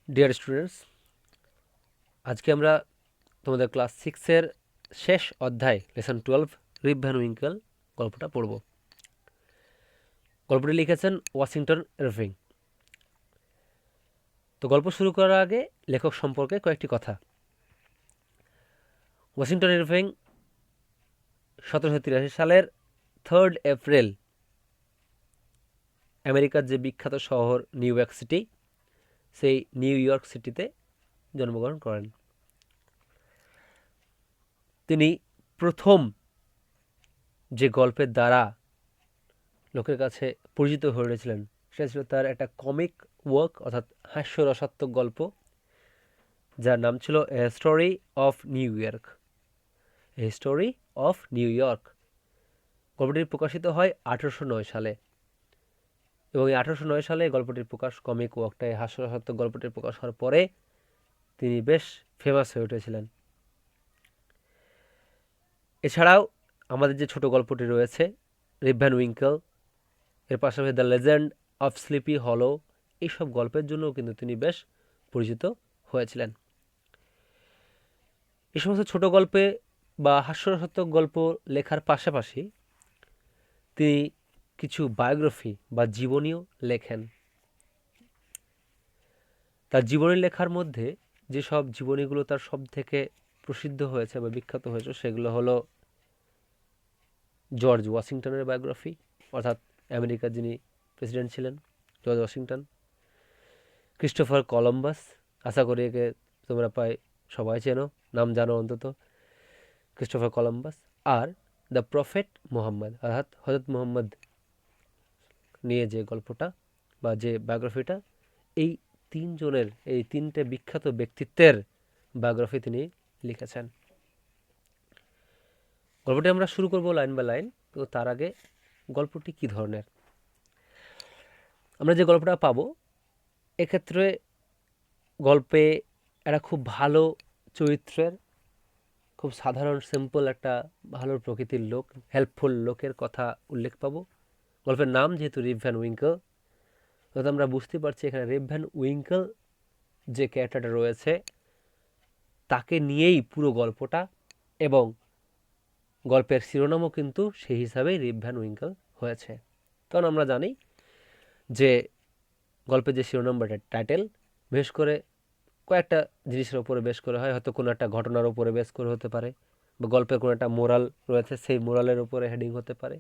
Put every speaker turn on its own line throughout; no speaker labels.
Dear students, আজকে আমরা তোমাদের ক্লাস 6-এর শেষ অধ্যায় লেসন 12 রিপ ভ্যান উইঙ্কেল গল্পটা পড়ব। গল্পটি লিখেছেন ওয়াশিংটন ইরভিং। তো গল্প শুরু করার আগে লেখক সম্পর্কে কয়েকটি কথা। ওয়াশিংটন ইরভিং 1783 সালের 3 এপ্রিল আমেরিকার যে বিখ্যাত শহর নিউ ইয়র্ক সিটি, সেই নিউ ইয়র্ক সিটিতে জন্মগ্রহণ করেন। তিনি প্রথম যে গল্পের দ্বারা লোকের কাছে পরিচিত হয়ে উঠেছিলেন সেটা ছিল তার একটা কমিক ওয়ার্ক, অর্থাৎ হাস্যরসাত্মক গল্প, যার নাম ছিল a story of new York. A story of new York গল্পটি প্রকাশিত হয় 1809 সালে, এবং এই 1809 সালে গল্পটির প্রকাশ, কমিক ওয়ার্কটা, এই হাস্যরসাত্মক গল্পটির প্রকাশ হওয়ার পরে তিনি বেশ ফেমাস হয়ে উঠেছিলেন। এছাড়াও আমাদের যে ছোট গল্পটি রয়েছে রিপ ভ্যান উইঙ্কেল, এর পাশাপাশি দ্য লেজেন্ড অফ স্লিপি হলো, এইসব গল্পের জন্যও কিন্তু তিনি বেশ পরিচিত হয়েছিলেন। এই সমস্ত ছোট গল্পে বা হাস্যরসাত্মক গল্প লেখার পাশাপাশি তিনি কিছু বায়োগ্রাফি বা জীবনীও লেখেন। তার জীবনী লেখার মধ্যে যেসব জীবনীগুলো তার সব থেকে প্রসিদ্ধ হয়েছে বা বিখ্যাত হয়েছে সেগুলো হলো জর্জ ওয়াশিংটনের বায়োগ্রাফি, অর্থাৎ আমেরিকার যিনি প্রেসিডেন্ট ছিলেন জর্জ ওয়াশিংটন। ক্রিস্টোফার কলম্বাস, আশা করি একে তোমরা প্রায় সবাই চেনো, নাম জানো অন্তত, Christopher Columbus. Are the prophet Mohammad, অর্থাৎ হজরত মোহাম্মদ নিয়ে যে গল্পটা বা যে বায়োগ্রাফিটা, এই তিনজনের, এই তিনটে বিখ্যাত ব্যক্তিত্বের বায়োগ্রাফি তিনি লিখেছেন। গল্পটি আমরা শুরু করব লাইন বাই লাইন। তো তার আগে গল্পটি কী ধরনের, আমরা যে গল্পটা পাবো এক্ষেত্রে গল্পে একটা খুব ভালো চরিত্রের, খুব সাধারণ সিম্পল একটা ভালো প্রকৃতির লোক, হেল্পফুল লোকের কথা উল্লেখ পাবো। গল্পের নাম যেহেতু রিপ ভ্যান উইঙ্কেল, তো আমরা বুঝতে পারছি এখানে রিপ ভ্যান উইঙ্কেল যে ক্যারেক্টারটা রয়েছে তাকে নিয়েই পুরো গল্পটা, এবং গল্পের শিরোনামও কিন্তু সেই হিসাবেই রিপ ভ্যান উইঙ্কেল হয়েছে। কারণ আমরা জানি যে গল্পের যে শিরোনাম বা টাইটেল বিশেষ করে কয়েকটা জিনিসের উপরে বেশ করে হয়, হয়তো কোনো একটা ঘটনার উপরে বেশ করে হতে পারে, বা গল্পের কোনো একটা মোরাল রয়েছে সেই মোরালের উপরে হেডিং হতে পারে,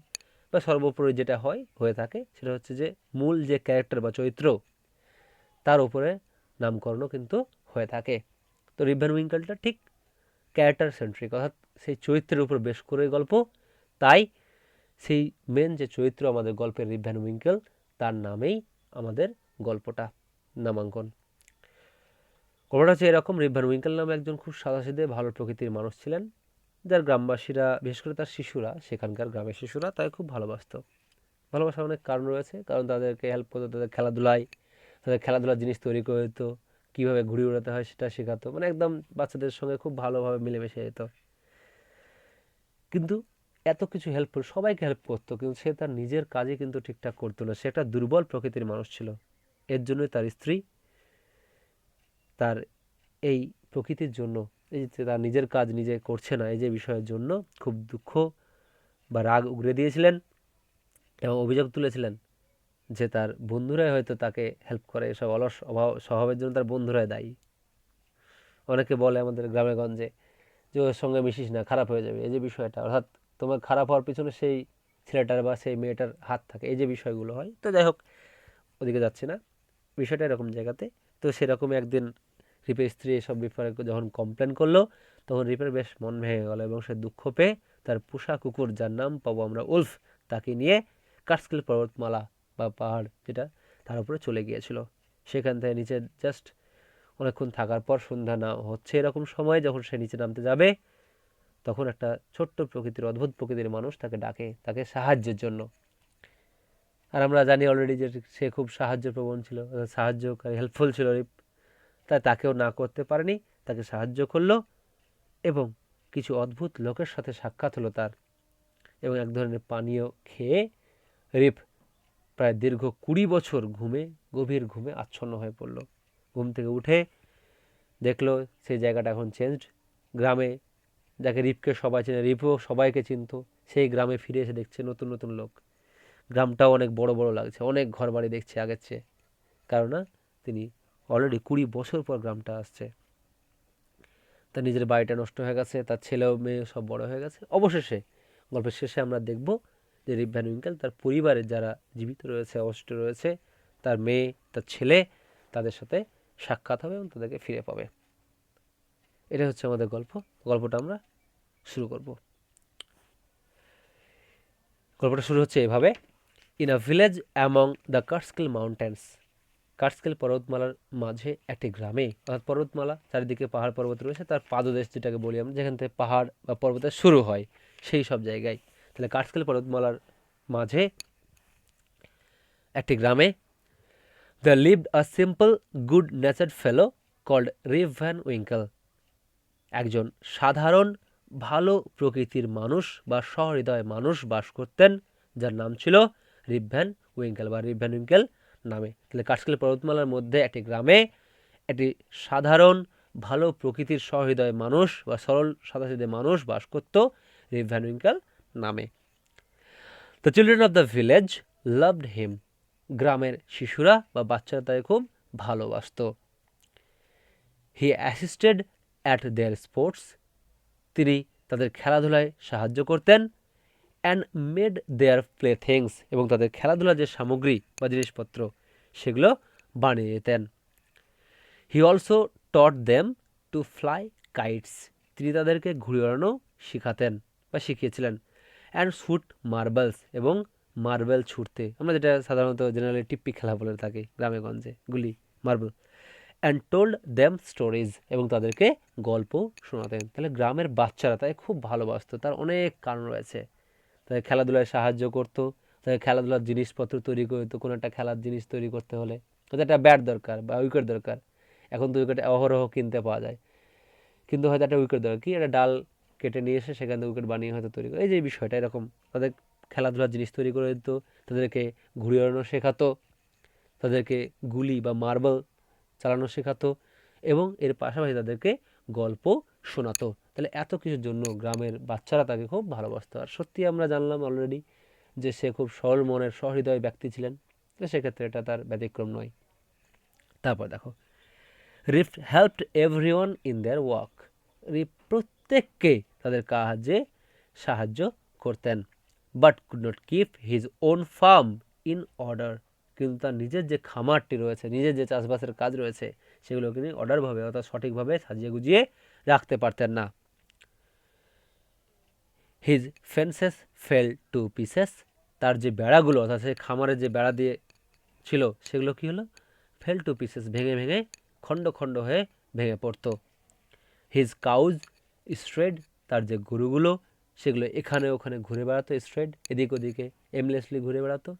বা সর্বোপরি যেটা হয়ে থাকে সেটা হচ্ছে যে মূল যে ক্যারেক্টার বা চরিত্র তার উপরে নামকরণও কিন্তু হয়ে থাকে। তো রিপ ভ্যান উইঙ্কেলটা ঠিক ক্যারেক্টার সেন্ট্রিক, অর্থাৎ সেই চরিত্রের উপর বেশ করে গল্প, তাই সেই মেন যে চরিত্র আমাদের গল্পের রিপ ভ্যান উইঙ্কেল, তার নামেই আমাদের গল্পটা নামাঙ্কন। গল্পটা হচ্ছে এরকম: রিপ ভ্যান উইঙ্কেল নামে একজন খুব সাদাসিধে ভালো প্রকৃতির মানুষ ছিলেন, যার গ্রামবাসীরা, বিশেষ করে তার শিশুরা, সেখানকার গ্রামের শিশুরা তাকে খুব ভালোবাসত। ভালোবাসার অনেক কারণ রয়েছে, কারণ তাদেরকে হেল্প করতো, তাদের খেলাধুলায়, তাদের খেলাধুলার জিনিস তৈরি করে দিত, কীভাবে ঘুড়ি উড়াতে হয় সেটা শেখাতো, মানে একদম বাচ্চাদের সঙ্গে খুব ভালোভাবে মিলেমিশে যেত। কিন্তু এত কিছু হেল্পফুল, সবাইকে হেল্প করতো, কিন্তু সে তার নিজের কাজে কিন্তু ঠিকঠাক করতো না। সে একটা দুর্বল প্রকৃতির মানুষ ছিল। এর জন্যই তার স্ত্রী তার এই প্রকৃতির জন্য, এই যে তার নিজের কাজ নিজে করছে না, এই যে বিষয়ের জন্য খুব দুঃখ বা রাগ উগরে দিয়েছিলেন, এবং অভিযোগ তুলেছিলেন যে তার বন্ধুরাই হয়তো তাকে হেল্প করে, এসব অলস স্বভাবের জন্য তার বন্ধুরাই দায়ী। অনেকে বলে আমাদের গ্রামে গঞ্জে যে ওর সঙ্গে মিশিস না, খারাপ হয়ে যাবে, এই যে বিষয়টা, অর্থাৎ তোমার খারাপ হওয়ার পিছনে সেই ছেলেটার বা সেই মেয়েটার হাত থাকে, এই যে বিষয়গুলো হয়। তো যাই হোক, ওদিকে যাচ্ছে না, বিষয়টা এরকম জায়গাতে। তো সেরকমই একদিন রিপের স্ত্রী এসব ব্যাপারে যখন কমপ্লেন করলো, তখন রিপের বেশ মন ভেঙে গেল, এবং সে দুঃখ পেয়ে তার পোষা কুকুর, যার নাম পাবো আমরা উলফ, তাকে নিয়ে কার্সকিল পর্বতমালা বা পাহাড় যেটা, তার উপরে চলে গিয়েছিল। সেখান থেকে নিচে জাস্ট অনেকক্ষণ থাকার পর সন্ধ্যা না হচ্ছে এরকম সময় যখন সে নিচে নামতে যাবে, তখন একটা ছোট্ট প্রকৃতির, অদ্ভুত প্রকৃতির মানুষ তাকে ডাকে, তাকে সাহায্যের জন্য। আর আমরা জানি অলরেডি যে সে খুব সাহায্য প্রবণ ছিল, সাহায্যকারী, হেল্পফুল ছিল রিপ, তাই তাকেও না করতে পারেনি, তাকে সাহায্য করলো, এবং কিছু অদ্ভুত লোকের সাথে সাক্ষাৎ হলো তার, এবং এক ধরনের পানীয় খেয়ে রিপ প্রায় দীর্ঘ 20 বছর গভীর ঘুমে আচ্ছন্ন হয়ে পড়ল। ঘুম থেকে উঠে দেখলো সেই জায়গাটা এখন চেঞ্জড, গ্রামে যাকে রিপকে সবাই চেনে, রিপও সবাইকে চিনতো, সেই গ্রামে ফিরে এসে দেখছে নতুন নতুন লোক, গ্রামটাও অনেক বড় বড় লাগছে, অনেক ঘর বাড়ি দেখছে আগের চেয়ে, কারণ না তিনি অলরেডি 20 বছর পর গ্রামটা আসছে। তার নিজের বাড়িটা নষ্ট হয়ে গেছে, তার ছেলে মেয়ে সব বড় হয়ে গেছে। অবশেষে গল্পের শেষে আমরা দেখব যে রিপ ভ্যান উইঙ্কেল তার পরিবারের যারা জীবিত রয়েছে, অবশিষ্ট রয়েছে, তার মেয়ে, তার ছেলে, তাদের সাথে সাক্ষাৎ হবে এবং তাদেরকে ফিরে পাবে। এটা হচ্ছে আমাদের গল্প। গল্পটা আমরা শুরু করব। গল্পটা শুরু হচ্ছে এভাবে: in a village among the Catskill Mountains, Catskill পর্বতমালার মাঝে একটি গ্রামে, অর্থাৎ পর্বতমালা চারিদিকে পাহাড় পর্বত রয়েছে, তার পাদদেশ যেটাকে বলি আমরা, যেখান থেকে পাহাড় বা পর্বতের শুরু হয় সেই সব জায়গায়, তাহলে কার্টস্কিল পর্বতমালার মাঝে একটি গ্রামে there lived a simple good natured fellow called Rip Van Winkle, একজন সাধারণ ভালো প্রকৃতির মানুষ বা সহৃদয় মানুষ বাস করতেন, যার নাম ছিল রিপ ভ্যান উইঙ্কেল বা রিপ ভ্যান উইঙ্কেল নামে। তাহলে কার্টস্কিল পর্বতমালার মধ্যে একটি গ্রামে একটি সাধারণ ভালো প্রকৃতির সহৃদয় মানুষ বা সরল সাদাসিধে মানুষ বাস করত, রিপ ভ্যান উইঙ্কেল নামে। The children of the village loved him, গ্রামের শিশুরা বা বাচ্চারা তাকে খুব ভালোবাসত। He assisted at their sports, তিনি তাদের খেলাধুলায় সাহায্য করতেন। And made their playthings, এবং তাদের খেলাধুলার যে সামগ্রী বা জিনিসপত্র সেগুলো বানিয়ে দিতেন। He also taught them to fly kites, তিনি তাদেরকে ঘুড়ি ওড়ানো শিখাতেন বা শিখিয়েছিলেন। অ্যান্ড শুট মার্বেলস, এবং মার্বেল ছুটতে, আমরা যেটা সাধারণত জেনারেলি টিপ্পি খেলা বলে থাকি গ্রামে গঞ্জে, গুলি marble. And told them stories, এবং তাদেরকে গল্প শোনাতেন। তাহলে গ্রামের বাচ্চারা তাই খুব ভালোবাসতো, তার অনেক কারণ রয়েছে। তাদের খেলাধুলায় সাহায্য করতো, তাদের খেলাধুলার জিনিসপত্র তৈরি করে দিত। কোনো একটা খেলার জিনিস তৈরি করতে হলে হয়তো একটা ব্যাট দরকার বা উইকেট দরকার, এখন তো উইকেট অহরহ কিনতে পাওয়া যায়, কিন্তু হয়তো একটা উইকেট দরকার, কি একটা ডাল কেটে নিয়ে এসে সেখান থেকে উইকেট বানিয়ে হয়তো তৈরি করে, এই যে বিষয়টা এরকম তাদের খেলাধুলার জিনিস তৈরি করে দিত, তাদেরকে ঘুড়ি ওড়ানো শেখাতো, তাদেরকে গুলি বা মার্বেল চালানো শেখাতো, এবং এর পাশাপাশি তাদেরকে গল্প শোনাতো। তাহলে এত কিছুর জন্য গ্রামের বাচ্চারা তাকে খুব ভালোবাসতো। আর সত্যি আমরা জানলাম অলরেডি যে সে খুব সরল মনের সহৃদয় ব্যক্তি ছিলেন, তো সেক্ষেত্রে এটা তার ব্যতিক্রম নয়। তারপর দেখো, Rip helped everyone in their work, Rip প্রত্যেককে তাদের কাজে সাহায্য করতেন। But could not keep his own farm in order, কিন্তু তার নিজের যে খামারটি রয়েছে, নিজের যে চাষবাসের কাজ রয়েছে, সেগুলোকে তিনি অর্ডারভাবে অর্থাৎ সঠিকভাবে সাজিয়ে গুজিয়ে রাখতে পারতেন না। His fences fail to pieces, তার যে বেড়াগুলো অর্থাৎ সে খামারের যে বেড়া দিয়ে ছিল সেগুলো কি হলো, ফেল টু পিসেস, ভেঙে ভেঙে খণ্ড খণ্ড হয়ে ভেঙে পড়তো। হিজ কাউজ স্ট্রেড, তার যে গরুগুলো সেগুলো এখানে ওখানে ঘুরে বেড়াতো, স্ট্রেড এদিক ওদিকে এমলেসলি ঘুরে বেড়াতো।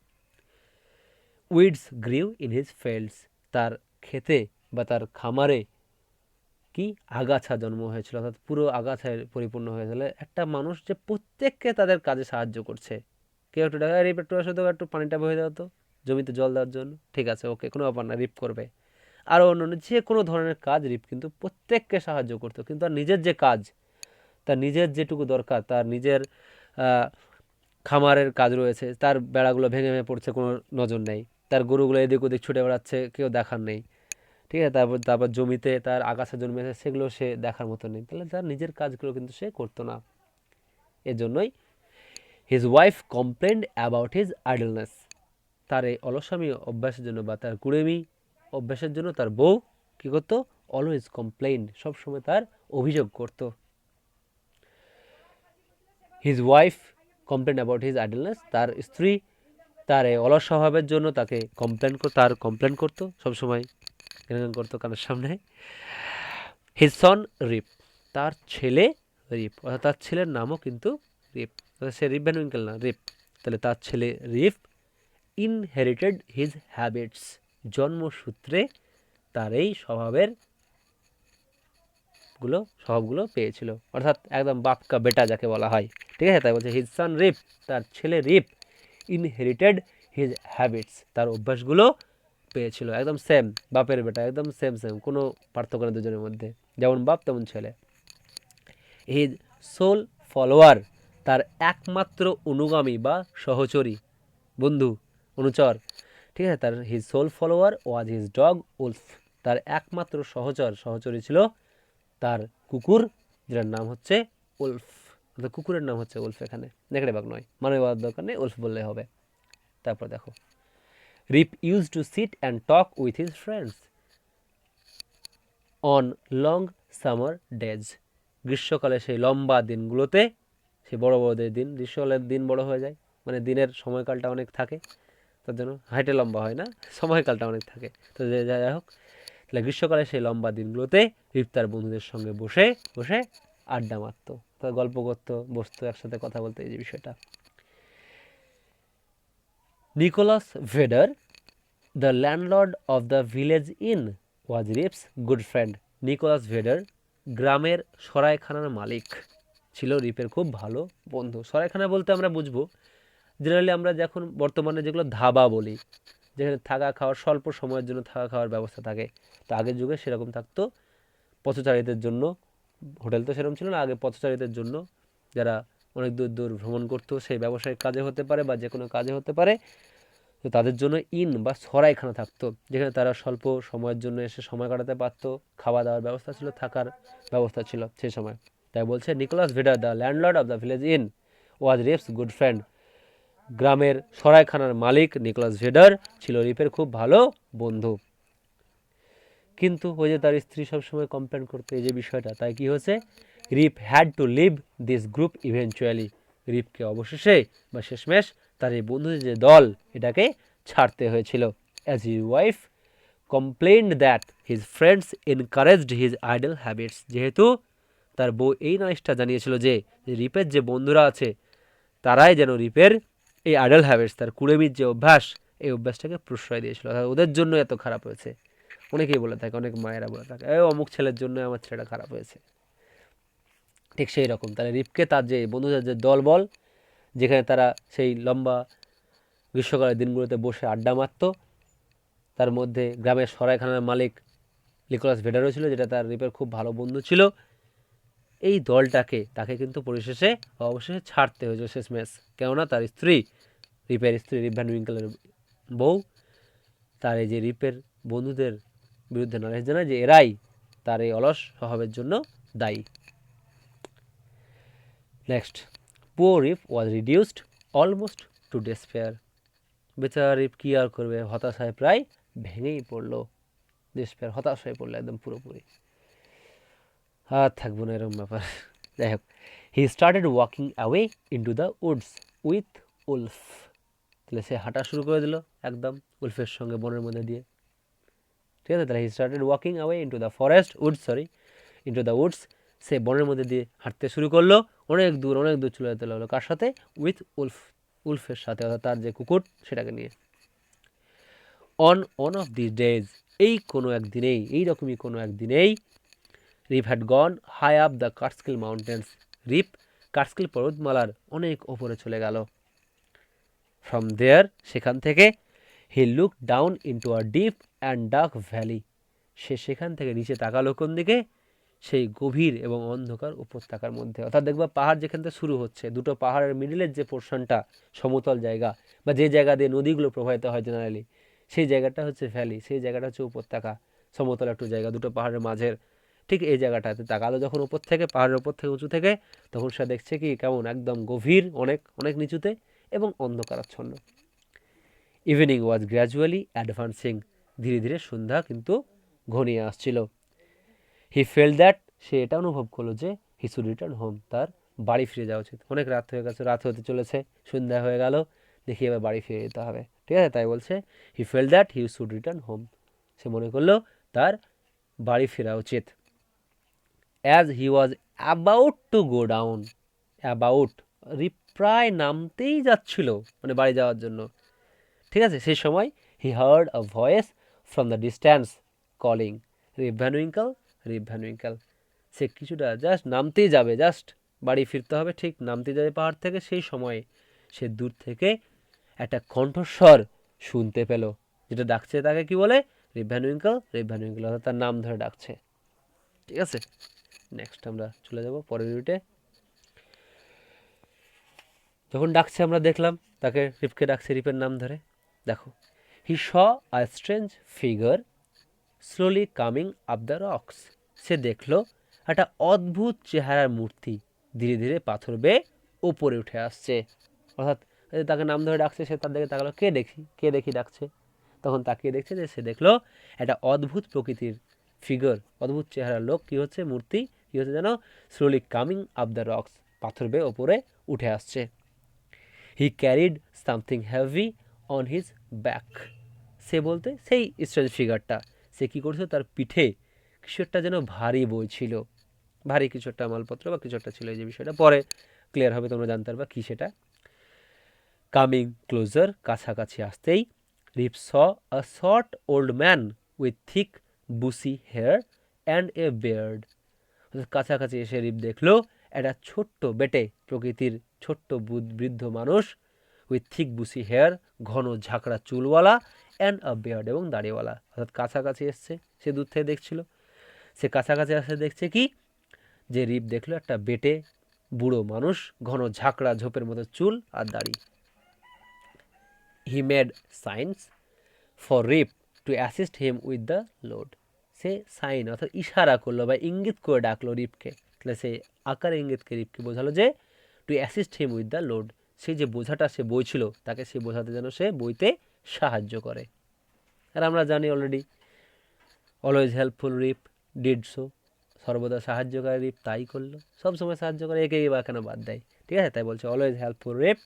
উইডস গ্রিউ ইন হিজ ফিল্ডস, তার ক্ষেতে বা তার খামারে কি আগাছা জন্ম হয়েছিল, অর্থাৎ পুরো আগাছায় পরিপূর্ণ হয়েছিল। একটা মানুষ যে প্রত্যেককে তাদের কাজে সাহায্য করছে, কেউ একটু দেখা রিপ একটু আসো তো, একটু পানিটা বয়ে দাও তো জমিতে জল দেওয়ার জন্য, ঠিক আছে ওকে, কোনো ব্যাপার না, রিপ করবে। আরও অন্যান্য যে কোনো ধরনের কাজ রিপ কিন্তু প্রত্যেককে সাহায্য করতো, কিন্তু তার নিজের যে কাজ, তার নিজের যেটুকু দরকার, তার নিজের খামারের কাজ রয়েছে, তার বেড়াগুলো ভেঙে ভেঙে পড়ছে, কোনো নজর নেই, তার গরুগুলো এদিক ওদিক ছুটে বেড়াচ্ছে, কেউ দেখার নেই, ঠিক আছে, তারপর তারপর জমিতে তার আগাছা জন্মেছে, সেগুলো সে দেখার মতো নেই, তাহলে তার নিজের কাজগুলো কিন্তু সে করতো না। এজন্যই his wife complained about his idleness, তার এই অলসামি অভ্যাসের জন্য বা তার কুড়েমি অভ্যাসের জন্য তার বউ কী করতো, অলওয়েজ কমপ্লেইন, সবসময় তার অভিযোগ করতো। His wife complain about his idleness, তার স্ত্রী তার এই অলস স্বভাবের জন্য তাকে কমপ্লেন করতো, সবসময় গান করতো কানের সামনে। হিজ সন রিপ, তার ছেলে রিপ, অর্থাৎ তার ছেলের নামও কিন্তু রিপ, সে রিপ ভ্যান উইঙ্কেল না, রিপ। তাহলে তার ছেলে রিপ ইনহেরিটেড হিজ হ্যাবিটস, জন্মসূত্রে তার এই স্বভাবগুলো পেয়েছিল, অর্থাৎ একদম বাপ কা বেটা যাকে বলা হয়, ঠিক আছে। তাই বলছে হিজ সন রিপ, তার ছেলে রিপ ইনহেরিটেড হিজ হ্যাবিটস, তার অভ্যাসগুলো পেয়েছিল, একদম সেম, বাপের বেটা, একদম সেম সেম, কোনো পার্থক্য নেই দুজনের মধ্যে, যেমন বাপ তেমন ছেলে। হিজ সোল ফলোয়ার, তার একমাত্র অনুগামী বা সহচরী, বন্ধু, অনুচর, ঠিক আছে, তার his sole follower was his dog Wolf, তার একমাত্র সহচরী ছিল তার কুকুর, যেটার নাম হচ্ছে উলফ। কুকুরের নাম হচ্ছে উলফ, এখানে নেকড়ে বাঘ নয়, মানে বলার দরকার নেই, উলফ বললে হবে। তারপর দেখো, Rip use to sit and talk with his friends on long summer days, গ্রীষ্মকালে সেই লম্বা দিনগুলোতে, সেই বড় বড়দের দিন, গ্রীষ্মকালের দিন বড় হয়ে যায়, মানে দিনের সময়কালটা অনেক থাকে, তার জন্য হাইটে লম্বা হয় না, সময়কালটা অনেক থাকে, তো যাই হোক, তাহলে গ্রীষ্মকালে সেই লম্বা দিনগুলোতে রিপ তার বন্ধুদের সঙ্গে বসে বসে আড্ডা মারত, তার গল্প করতো, বসতো একসাথে কথা বলতো, এই যে বিষয়টা। Nicholas Vedder, the landlord of the village inn, was Rip's good friend. নিকোলাস ভেডার গ্রামের সরাইখানার মালিক ছিল রিপের খুব ভালো বন্ধু। সরাইখানা বলতে আমরা বুঝবো জেনারেলি আমরা যখন বর্তমানে যেগুলো ধাবা বলি, যেখানে থাকা খাওয়ার স্বল্প সময়ের জন্য থাকা খাওয়ার ব্যবস্থা থাকে, তো আগের যুগে সেরকম থাকতো পথচারীদের জন্য। হোটেল তো সেরকম ছিল না আগে, পথচারীদের জন্য যারা অনেক দূর দূর ভ্রমণ করতো, সেই ব্যবসায়িক কাজে হতে পারে বা যে কোনো কাজে হতে পারে, তো তাদের জন্য ইন বা সরাইখানা থাকতো, যেখানে তারা স্বল্প সময়ের জন্য এসে সময় কাটাতে পারতো, খাওয়া দাওয়ার ব্যবস্থা ছিল, থাকার ব্যবস্থা ছিল সেই সময়। তাই বলছে Nicholas Vedder, the landlord of the village inn, was Rip's good friend. গ্রামের সরাইখানার মালিক নিকোলাস ভেডার ছিল রিপের খুব ভালো বন্ধু। কিন্তু ওই যে তার স্ত্রী সবসময় কমপ্লেন করতো, এই যে বিষয়টা, তাই কি হয়েছে, Rip had to leave this group eventually, রিপকে অবশেষে বা শেষমেশ তার এই বন্ধুদের যে দল, এটাকে ছাড়তে হয়েছিল। As he wife complained that his friends encouraged his idle habits, যেহেতু তার বউ এই নালিশটা জানিয়েছিল যে রিপের যে বন্ধুরা আছে তারাই যেন রিপের এই আইডল হ্যাবিটস, তার কুড়েমির যে অভ্যাস, এই অভ্যাসটাকে প্রশ্রয় দিয়েছিল, ওদের জন্য এত খারাপ হয়েছে। অনেকেই বলে থাকে, অনেক মায়েরা বলে থাকে, অমুক ছেলের জন্য আমার ছেলেটা খারাপ হয়েছে, ঠিক সেই রকম। তাহলে রিপকে তার যে বন্ধুদের যে দল বল, যেখানে তারা সেই লম্বা গ্রীষ্মকালের দিনগুলোতে বসে আড্ডা মারত, তার মধ্যে গ্রামের সরাইখানার মালিক নিকোলাস ভেডারও ছিল, যেটা তার রিপের খুব ভালো বন্ধু ছিল। এই দলটাকে তাকে কিন্তু পরিশেষে অবশেষে ছাড়তে হয়েছে শেষমেশ, কেননা তার স্ত্রী, রিপের স্ত্রী, রিপ ভ্যান উইঙ্কেলের বউ, তার এই যে রিপের বন্ধুদের বিরুদ্ধে নালিশ জানায় যে এরাই তার এই অলস স্বভাবের জন্য দায়ী। Next, poor Rip was reduced almost to despair, বেচারা রিপ কী আর করবে, হতাশায় প্রায় ভেঙেই পড়লো, ডেসপেয়ার, হতাশ হয়ে পড়লো একদম পুরোপুরি, আর থাকবো না এরকম ব্যাপার। যাই হোক, হি started walking away into the Woods with Wolf, তাহলে সে হাঁটা শুরু করে দিল একদম উলফের সঙ্গে, বনের মধ্যে দিয়ে, ঠিক আছে। তাহলে he started walking away into the forest woods, into the woods, সে বনের মধ্যে দিয়ে হাঁটতে শুরু করলো, অনেক দূর চলে যেতে লাগলো, কার সাথে, উইথ উলফ, উলফের সাথে, অর্থাৎ তার যে কুকুর সেটাকে নিয়ে। On one of this days, এই কোনো একদিনেই, এইরকমই কোনো একদিনেই, Rip had gone high up the Catskill Mountains, Rip Catskill পর্বতমালার অনেক ওপরে চলে গেল। ফ্রম দেয়ার, সেখান থেকে, he look down into a deep and dark valley, সে সেখান থেকে নিচে তাকালো কোন দিকে, সেই গভীর এবং অন্ধকার উপত্যকার মধ্যে। অর্থাৎ দেখবা পাহাড় যেখান থেকে শুরু হচ্ছে, দুটো পাহাড়ের মিডিলের যে পোর্শনটা, সমতল জায়গা বা যে জায়গা দিয়ে নদীগুলো প্রবাহিত হয় জেনারেলি, সেই জায়গাটা হচ্ছে ভ্যালি, সেই জায়গাটা হচ্ছে উপত্যকা, সমতল একটু জায়গা, দুটো পাহাড়ের মাঝের, ঠিক এই জায়গাটাতে তাকালো যখন উপর থেকে, পাহাড়ের উপর থেকে, উঁচু থেকে, তখন সে দেখছে কি কেমন একদম গভীর, অনেক অনেক নিচুতে এবং অন্ধকারাচ্ছন্ন। ইভিনিং ওয়াজ গ্র্যাজুয়ালি অ্যাডভান্সিং, ধীরে ধীরে সন্ধ্যা কিন্তু ঘনিয়ে আসছিল। হি ফেল দ্যাট, সে এটা অনুভব করলো যে হি শুড রিটার্ন হোম, তার বাড়ি ফিরে যাওয়া উচিত, অনেক রাত হয়ে গেছে, রাত হতে চলেছে, সন্ধ্যা হয়ে গেল, দেখি এবার বাড়ি ফিরে যেতে হবে, ঠিক আছে। তাই বলছে he fell that he should return home, সে মনে করলো তার বাড়ি ফেরা উচিত। As he was about to go down, about, প্রায় নামতেই যাচ্ছিল, মানে বাড়ি যাওয়ার জন্য, ঠিক আছে, সেই সময় he heard a voice from the distance calling Rip Van Winkle, Rip Van Winkle, সে কিছুটা জাস্ট নামতেই যাবে, জাস্ট বাড়ি ফিরতে হবে, ঠিক নামতে যাবে পাহাড় থেকে, সেই সময়ে সে দূর থেকে একটা কণ্ঠস্বর শুনতে পেল, যেটা ডাকছে তাকে কি বলে? রিপ Van Winkle. Rip Van Winkel অর্থাৎ তার নাম ধরে ডাকছে। ঠিক আছে, নেক্সট আমরা চলে যাব পরের ইউনিটে। যখন ডাকছে আমরা দেখলাম তাকে, রিপকে ডাকছে রিপের নাম ধরে। দেখো, he saw a strange figure slowly coming up the rocks. সে দেখলো একটা অদ্ভুত চেহারার মূর্তি ধীরে ধীরে পাথর বেয়ে উপরে উঠে আসছে। অর্থাৎ তাকে নাম ধরে ডাকছে, সে তার দিকে তাকালো, কে দেখি ডাকছে। তখন তাকিয়ে দেখছে যে সে দেখলো একটা অদ্ভুত প্রকৃতির ফিগার, অদ্ভুত চেহারার লোক, কি হচ্ছে, মূর্তি, কি হচ্ছে যেন, slowly coming up the rocks, পাথর বেয়ে ওপরে উঠে আসছে। He carried something heavy on his back. সে বলতে সেই স্ট্রেঞ্জ ফিগারটা, সে কী করছিল, তার পিঠে কিছু একটা যেন ভারী বই ছিল, ভারী কিছু একটা মালপত্র বা কিছু একটা ছিল। এই যে বিষয়টা পরে ক্লিয়ার হবে, তোমরা জানতে পারবা কী সেটা। কামিং ক্লোজার, কাছাকাছি আসতেই, Rip saw a short old man with thick bushy hair and a beard. কাছাকাছি এসে রিপ দেখলো একটা ছোট্ট বেটে প্রকৃতির ছোট্ট বৃদ্ধ মানুষ, উইথ থিক বুসি হেয়ার, ঘন ঝাঁকড়া চুলওয়ালা, অ্যান্ড আ বেয়ার্ড, এবং দাড়িওয়ালা। অর্থাৎ কাছাকাছি এসছে, সে দূর থেকে দেখছিল, সে কাছাকাছি আসে দেখছে কি, যে রিপ দেখলো একটা বেটে বুড়ো মানুষ, ঘন ঝাঁকড়া ঝোপের মতো চুল আর দাড়ি। He made signs for Rip to assist him with the load. সে সাইন অর্থাৎ ইশারা করলো বা ইঙ্গিত করে ডাকলো রিপকে, তাহলে সে আকারে ইঙ্গিতকে রিপকে বোঝালো যে two assist him with the load, সেই যে বোঝাটা সে বইছিল তাকে সে বোঝাতে যেন সে বইতে সাহায্য করে। আর আমরা জানি already, always helpful Rip did so, সর্বদা সাহায্যকারী রিপ তাই করলো, সবসময় সাহায্য করে, একেই বা কেন বাদ দেয়। ঠিক আছে, তাই বলছে always helpful Rip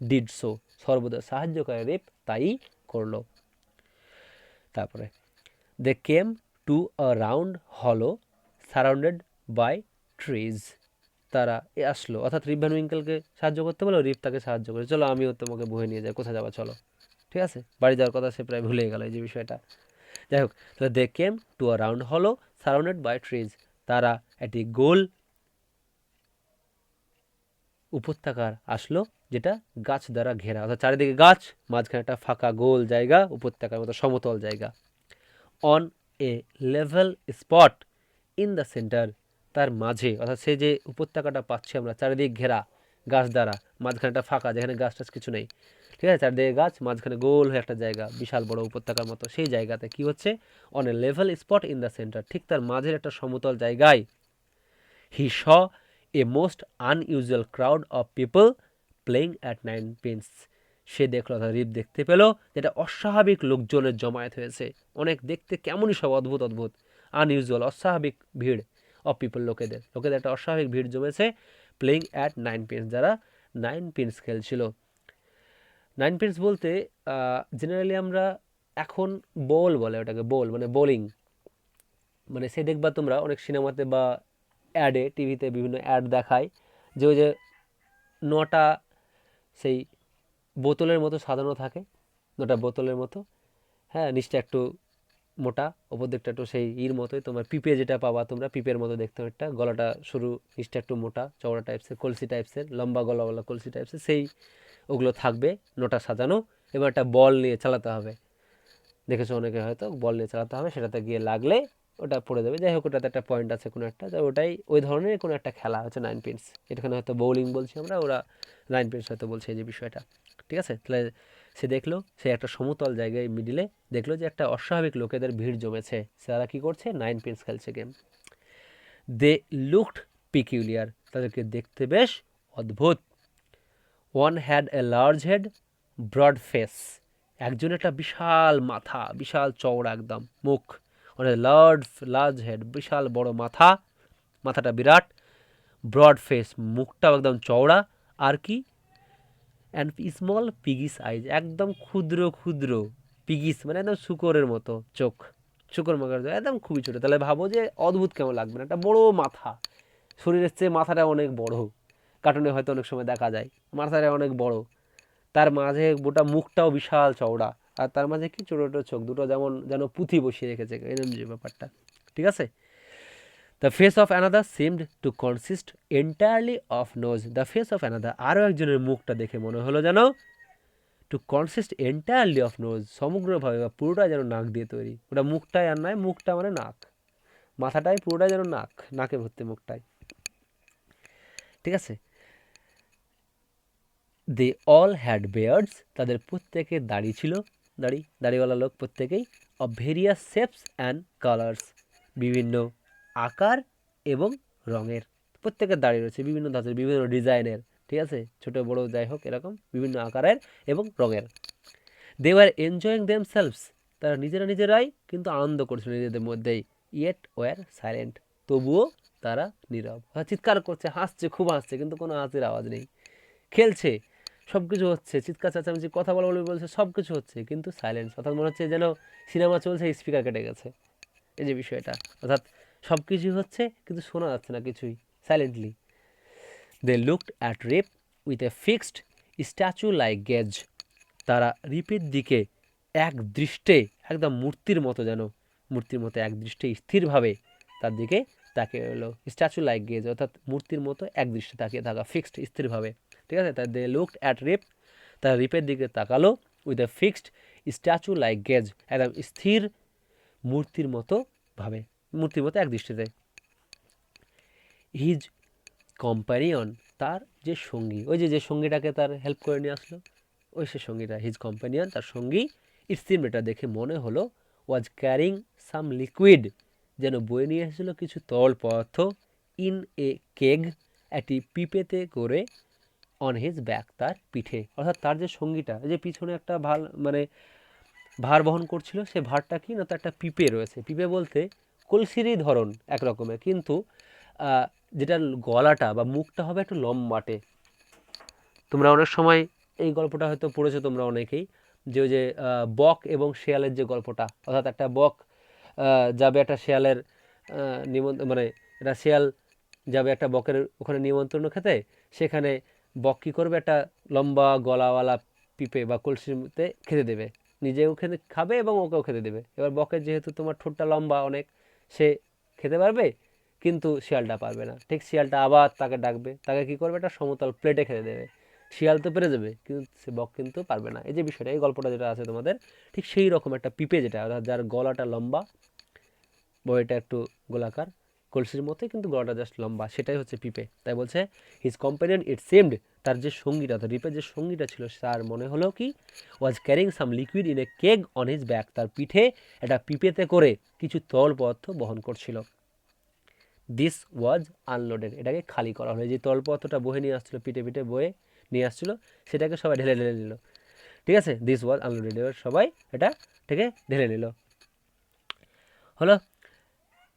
did so, সর্বদা সাহায্যকারী রিপ তাই করলো। তারপরে they came to a round hollow surrounded by trees. তারা আসলো, অর্থাৎ রিপ ভ্যান উইঙ্কেলকে সাহায্য করতে বলো, রিপ তাকে সাহায্য করে, চলো আমিও তোমাকে বয়ে নিয়ে যাই, কোথায় যাবা চলো। ঠিক আছে, বাড়ি যাওয়ার কথা সে প্রায় ভুলে গেল এই যে বিষয়টা। যাই হোক, তাহলে দে came to a round hollow surrounded by trees. তারা একটি গোল উপত্যকার আসলো, যেটা গাছ দ্বারা ঘেরা, অর্থাৎ চারিদিকে গাছ, মাঝখানে একটা ফাঁকা গোল জায়গা, উপত্যকার মতো সমতল জায়গা। On a level spot in the centre, তার মাঝে, অর্থাৎ সে যে উপত্যকাটা পাচ্ছি আমরা, চারিদিক ঘেরা গাছ দ্বারা, মাঝখানেটা ফাঁকা, যেখানে গাছ টাছ কিছু নেই। ঠিক আছে, চারিদিকে গাছ, মাঝখানে গোল হয়ে একটা জায়গা, বিশাল বড় উপত্যকার মতো, সেই জায়গাতে কি হচ্ছে, on a level spot in the centre, ঠিক তার মাঝের একটা সমতল জায়গায়, he saw a most unusual crowd of people playing at nine pins. সে দেখলো, অর্থাৎ রিপ দেখতে পেল, যেটা অস্বাভাবিক লোকজনের জমায়েত হয়েছে, অনেক দেখতে কেমনই সব অদ্ভুত অদ্ভুত, আনইউজুয়াল অস্বাভাবিক ভিড়, অফ পিপল লোকেদের একটা অস্বাভাবিক ভিড় জমেছে, প্লেইং অ্যাট নাইন পিনস, যারা নাইন পিনস খেলছিল। নাইন পিনস বলতে জেনারেলি আমরা এখন বল বলে, ওটাকে বল মানে বোলিং, মানে সে দেখবা তোমরা অনেক সিনেমাতে বা অ্যাডে, টিভিতে বিভিন্ন অ্যাড দেখায়, যে ওই যে নটা সেই বোতলের মতো সাজানো থাকে, নটা বোতলের মতো, হ্যাঁ, নিচটা একটু মোটা, ওপর দিকটা একটু সেই মতোই, তোমার পিপে যেটা পাবা তোমরা, পিপের মতো দেখতে একটা, গলাটা সরু, নিচটা একটু মোটা চওড়া টাইপসের, কলসি টাইপসের, লম্বা গলাওয়ালা কলসি টাইপসের, সেই ওগুলো থাকবে, নটা সাজানো। এবার একটা বল নিয়ে চালাতে হবে, দেখেছো অনেকে হয়তো, বল নিয়ে চালাতে হবে, সেটাতে গিয়ে লাগলে ওটা পড়ে যাবে। যাই হোক, ওটাতে একটা পয়েন্ট আছে কোনো একটা, ওটাই ওই ধরনের কোনো একটা খেলা হচ্ছে নাইন পিনস। এখানে হয়তো বোলিং বলছি আমরা, ওরা নাইন পিনস হয়তো বলছে এই যে বিষয়টা। ঠিক আছে, তাহলে সে দেখলো, সে একটা সমতল জায়গায় মিডিলে দেখলো যে একটা অস্বাভাবিক লোকেদের ভিড় জমেছে, তারা কি করছে, নাইন পিনস খেলছে গেম। দে লুকড পিকিউলিয়ার, তাদেরকে দেখতে বেশ অদ্ভুত। One had a large head, broad face, একজন একটা বিশাল মাথা, বিশাল চওড়া একদম মুখ, মানে লার্জ হেড, বিশাল বড় মাথা, মাথাটা বিরাট, ব্রড ফেস, মুখটাও একদম চওড়া, আর কি, অ্যান্ড স্মল পিগিস আইজ, একদম ক্ষুদ্র ক্ষুদ্র, পিগিস মানে একদম শুকরের মতো চোখ, শুকর মাখার চোখ, একদম খুবই ছোটো। তাহলে ভাবো যে অদ্ভুত কেমন লাগবে না, একটা বড় মাথা, শরীরের চেয়ে মাথাটা অনেক বড়, কার্টুনে হয়তো অনেক সময় দেখা যায়, মাথাটা অনেক বড়, তার মাঝে গোটা মুখটাও বিশাল চওড়া, আর তার মাঝে কি ছোটো ছোটো চোখ দুটো, যেমন যেন পুঁথি বসিয়ে রেখেছে, এরকম যে ব্যাপারটা। ঠিক আছে, the face of another seemed to consist entirely of nose, the face of another, আরও একজনের মুখটা দেখে মনে হলো যেন to consist entirely of nose, সমগ্রভাবে বা পুরোটা যেন নাক দিয়ে তৈরি। ওটা মুখটাই আর নয়, মুখটা মানে নাক, মাথাটাই পুরোটা যেন নাক, নাকে ভর্তি মুখটাই, ঠিক আছে। দে অল হ্যাড বেয়ার্ডস, তাদের প্রত্যেকের দাড়ি ছিল, দাড়িওয়ালা লোক প্রত্যেকেই, of various shapes and colours, বিভিন্ন আকার এবং রঙের। প্রত্যেকের দাড়ি রয়েছে বিভিন্ন ধাঁচের, বিভিন্ন ডিজাইনের, ঠিক আছে, ছোট বড় যাই হোক এরকম বিভিন্ন আকারের এবং রঙের। দে ওয়ার এনজয়িং দেমসেলভস, তারা নিজেরাই কিন্তু আনন্দ করছিল নিজেদের মধ্যেই। ইয়েট ওয়ার সাইলেন্ট, তবুও তারা নীরব। চিৎকার করছে, হাসছে, খুব হাসছে, কিন্তু কোনো হাসির আওয়াজ নেই। খেলছে, সব কিছু হচ্ছে, চিৎকার চেঁচামেচি, কথা বলছে, সব কিছু হচ্ছে, কিন্তু সাইলেন্স, অর্থাৎ মনে হচ্ছে যেন সিনেমা চলছে, স্পিকার কেটে গেছে, এই যে বিষয়টা, অর্থাৎ সব কিছুই হচ্ছে কিন্তু শোনা যাচ্ছে না কিছুই, silently. They looked at Rip with a fixed statue like gaze, তারা রিপের দিকে এক দৃষ্টে, একদম মূর্তির মতো, যেন মূর্তির মতো এক দৃষ্টে স্থিরভাবে তার দিকে তাকিয়ে রইল। স্ট্যাচু লাইক গেজ অর্থাৎ মূর্তির মতো এক দৃষ্টে তাকিয়ে থাকা, ফিক্সড স্থিরভাবে, ঠিক আছে। তার দে লুকড অ্যাট রিপ, তারা রিপের দিকে তাকালো, with a fixed statue like gauge, একদম স্থির মূর্তির মতো ভাবে, মূর্তির মতো এক দৃষ্টিতে। হিজ কম্প্যানিয়ন, তার যে সঙ্গী, ওই যে সঙ্গীটাকে তার হেল্প করে নিয়ে আসলো, ওই সে সঙ্গীটা, হিজ কম্প্যানিয়ন, তার সঙ্গী, ইটসিম, এটা দেখে মনে হলো, ওয়াজ ক্যারিং সাম লিকুইড, যেন বয়ে নিয়ে এসেছিল কিছু তরল পদার্থ, ইন এ কেগ, একটি পিপেতে করে, অন হিজ ব্যাক, তার পিঠে, অর্থাৎ তার যে সঙ্গীটা, যে পিছনে একটা মানে ভার বহন করছিল, সে ভারটা কি না, তার একটা পিপে রয়েছে, পিপে বলতে কলসিরই ধরন এক রকমের, কিন্তু যেটার গলাটা বা মুখটা হবে একটু লম্বাটে। তোমরা অনেক সময় এই গল্পটা হয়তো পড়েছো তোমরা অনেকেই, যে ওই যে বক এবং শেয়ালের যে গল্পটা, অর্থাৎ একটা বক যাবে একটা শেয়ালের মানে একটা শেয়াল যাবে একটা বকের ওখানে নিমন্ত্রণ খেতে, সেখানে বক কী করবে, একটা লম্বা গলাওয়ালা পিঁপে বা কলসিতে খেতে দেবে, নিজেও খেতে খাবে এবং ওকেও খেতে দেবে। এবার বকের যেহেতু তোমার ঠোঁটটা লম্বা অনেক, সে খেতে পারবে, কিন্তু শিয়ালটা পারবে না। ঠিক শিয়ালটা আবার তাকে ডাকবে, তাকে কী করবে, একটা সমতল প্লেটে খেতে দেবে, শিয়াল তো পেরে যাবে, কিন্তু সে বক কিন্তু পারবে না। এই যে বিষয়টা, এই গল্পটা যেটা আছে তোমাদের, ঠিক সেই রকম একটা পিঁপে, যেটা অর্থাৎ যার গলাটা লম্বা, বইটা একটু গোলাকার কলসির মতোই, কিন্তু গলাটা জাস্ট লম্বা, সেটাই হচ্ছে পিঁপে। তাই বলছে হিজ কম্পেনিয়ন ইট সেমড, তার যে সঙ্গীটা, অর্থাৎ রিপের যে সঙ্গীটা ছিল, তার মনে হলো কি, was carrying some liquid in a keg on his back, তার পিঠে একটা পিঁপেতে করে কিছু তরল পদার্থ বহন করছিল। দিস ওয়াজ আনলোডেড, এটাকে খালি করা হলো। যে তরল পদার্থটা বহে নিয়ে আসছিল, পিঠে পিঠে বয়ে নিয়ে আসছিল, সেটাকে সবাই ঢেলে ঢেলে নিল, ঠিক আছে। দিস ওয়াজ আনলোডেড, এবার সবাই এটা থেকে ঢেলে নিল, হলো।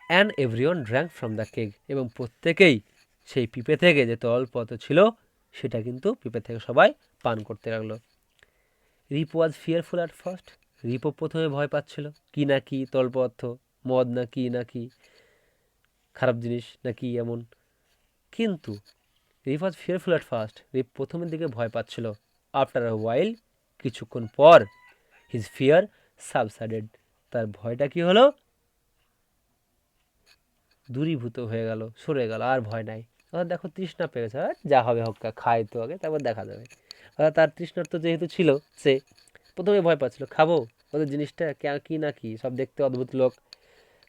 And everyone drank from the cake, এবং প্রত্যেকেই সেই পিপে থেকে যে তরল পদার্থ ছিল, সেটা কিন্তু পিপে থেকে সবাই পান করতে লাগলো। রিপ ওয়াজ ফিয়ারফুল অ্যাট ফার্স্ট, রিপও প্রথমে ভয় পাচ্ছিল, কি না কি তরল পদার্থ, মদ না কি খারাপ জিনিস নাকি এমন, কিন্তু রিপ ওয়াজ ফিয়ারফুল অ্যাট ফার্স্ট, রিপ প্রথমের দিকে ভয় পাচ্ছিল। আফটার আ ওয়াইল, কিছুক্ষণ পর, হিজ ফিয়ার সাবসাইডেড, তার ভয়টা কি হলো, দূরীভূত হয়ে গেল, সরে গেল, আর ভয় নাই। অর্থাৎ দেখো, তৃষ্ণা পেয়ে গেছে, যা হবে হোক, খাই তো আগে, তারপর দেখা যাবে। অর্থাৎ তার তৃষ্ণার্ত যেহেতু ছিল, সে প্রথমে ভয় পাচ্ছিল, খাবো ওদের জিনিসটা কি না কি, সব দেখতে অদ্ভুত লোক,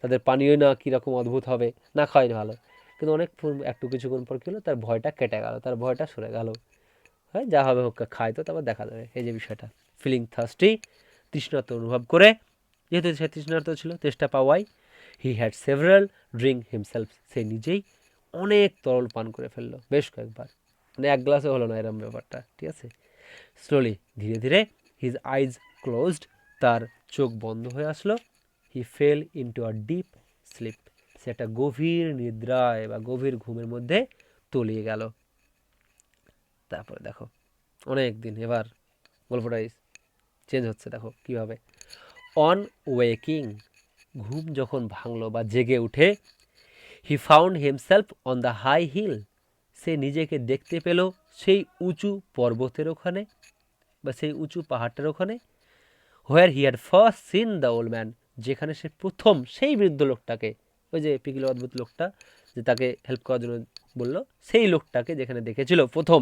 তাদের পানীয় না কীরকম অদ্ভুত হবে, না খাওয়াই ভালো। কিন্তু অনেক একটু কিছুক্ষণ পর কী হলো, তার ভয়টা কেটে গেল, তার ভয়টা সরে গেল, হ্যাঁ, যা হবে হোক, খাই তো তারপর দেখা যাবে, এই যে বিষয়টা। ফিলিং থার্স্টি, তৃষ্ণার্ত অনুভব করে, যেহেতু সে তৃষ্ণার্ত ছিল, তেষ্টা পাওয়াই, he had several drink himself, সে নিজেই অনেক তরল পান করে ফেললো, বেশ কয়েকবার, মানে এক গ্লাসে হলো না এরম ব্যাপারটা, ঠিক আছে। স্লোলি, ধীরে ধীরে, হিজ আইজ ক্লোজড, তার চোখ বন্ধ হয়ে আসলো। He fell into a deep sleep, সে একটা গভীর নিদ্রায় বা গভীর ঘুমের মধ্যে তলিয়ে গেল। তারপরে দেখো অনেক দিন, এবার গল্পটাই চেঞ্জ হচ্ছে, দেখো কীভাবে। অন ওয়েকিং, ঘুম যখন ভাঙলো বা জেগে উঠে, he found himself on the high hill, সে নিজেকে দেখতে পেল সেই উঁচু পর্বতের ওখানে বা সেই উঁচু পাহাড়টার ওখানে, where he had first seen the old man, যেখানে সে প্রথম সেই বৃদ্ধ লোকটাকে, ওই যে পিকিল অদ্ভুত লোকটা যে তাকে হেল্প করার জন্য বললো, সেই লোকটাকে যেখানে দেখেছিল প্রথম,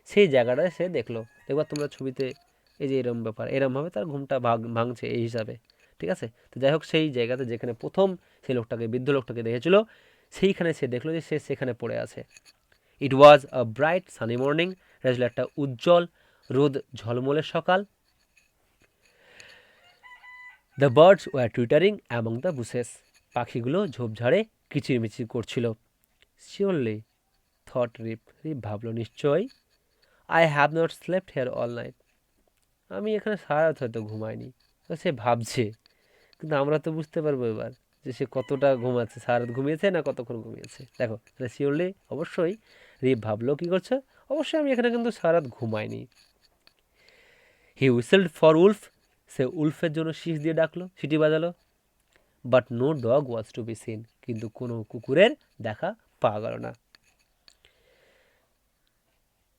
সেই জায়গাটায় সে দেখলো। একবার তোমরা ছবিতে এই যে এরম ব্যাপার, এরমভাবে তার ঘুমটা ভাঙছে এই হিসাবে, ঠিক আছে। তো যাই হোক, সেই জায়গাতে যেখানে প্রথম সেই লোকটাকে, বৃদ্ধ লোকটাকে দেখেছিল, সেইখানে সে দেখলো যে সে সেখানে পড়ে আছে। ইট ওয়াজ আ ব্রাইট সানি মর্নিং, এটা ছিল একটা উজ্জ্বল রোদ ঝলমলে সকাল। The birds war twittering among the bushes, পাখিগুলো ঝোপঝাড়ে কিচিরমিচির করছিল। শিওরলি থট রিপ, রিপ ভাবলো নিশ্চয়ই। I have not slept here all night, আমি এখানে সারা রাত হয়তো ঘুমাইনি। তো সে ভাবছে, কিন্তু আমরা তো বুঝতে পারবো এবার যে সে কতটা ঘুমাচ্ছে, সারা রাত ঘুমিয়েছে না কতক্ষণ ঘুমিয়েছে। দেখো তাহলে শিওরলি অবশ্যই রিপ ভাবলো কি করছে, অবশ্যই আমি এখানে কিন্তু সারা রাত ঘুমাইনি। হি হুইসেলড ফর উলফ, সে উলফের জন্য শীষ দিয়ে ডাকলো, সিটি বাজালো। But no dog was to be seen, কিন্তু কোনো কুকুরের দেখা পাওয়া গেল না।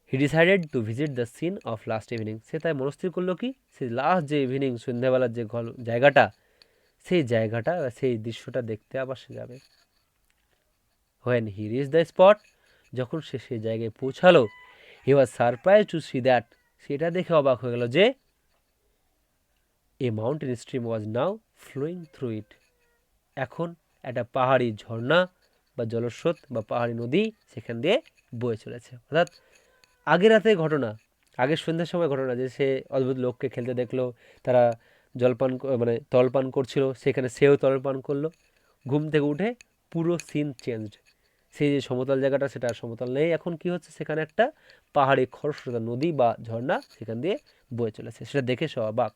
He decided to visit the scene of last evening, সে তাই মনস্থির করলো কি, সে লাস্ট যে ইভিনিং সন্ধ্যাবেলার যে জায়গাটা, সেই জায়গাটা, সেই দৃশ্যটা দেখতে আবার সে যাবে। When he reach the spot, যখন সে সেই জায়গায় পৌঁছালো, he was surprise to see that, সেটা দেখে অবাক হয়ে গেল যে a mountain stream was now flowing through it, এখন একটা পাহাড়ি ঝর্ণা বা জলস্রোত বা পাহাড়ি নদী সেখান দিয়ে বয়ে চলেছে। অর্থাৎ আগের রাতে ঘটনা, আগের সন্ধ্যার সময় ঘটনা, যে সে অদ্ভুত লোককে খেলতে দেখলো, তারা জলপান মানে তলপান করছিল, সেখানে সেও তলপান করলো। ঘুম থেকে উঠে পুরো সিন চেঞ্জড, সেই যে সমতল জায়গাটা সেটা আর সমতল নেই, এখন কি হচ্ছে, সেখানে একটা পাহাড়ি খরস্রোতা নদী বা ঝর্ণা সেখান দিয়ে বয়ে চলেছে, সেটা দেখে সে অবাক।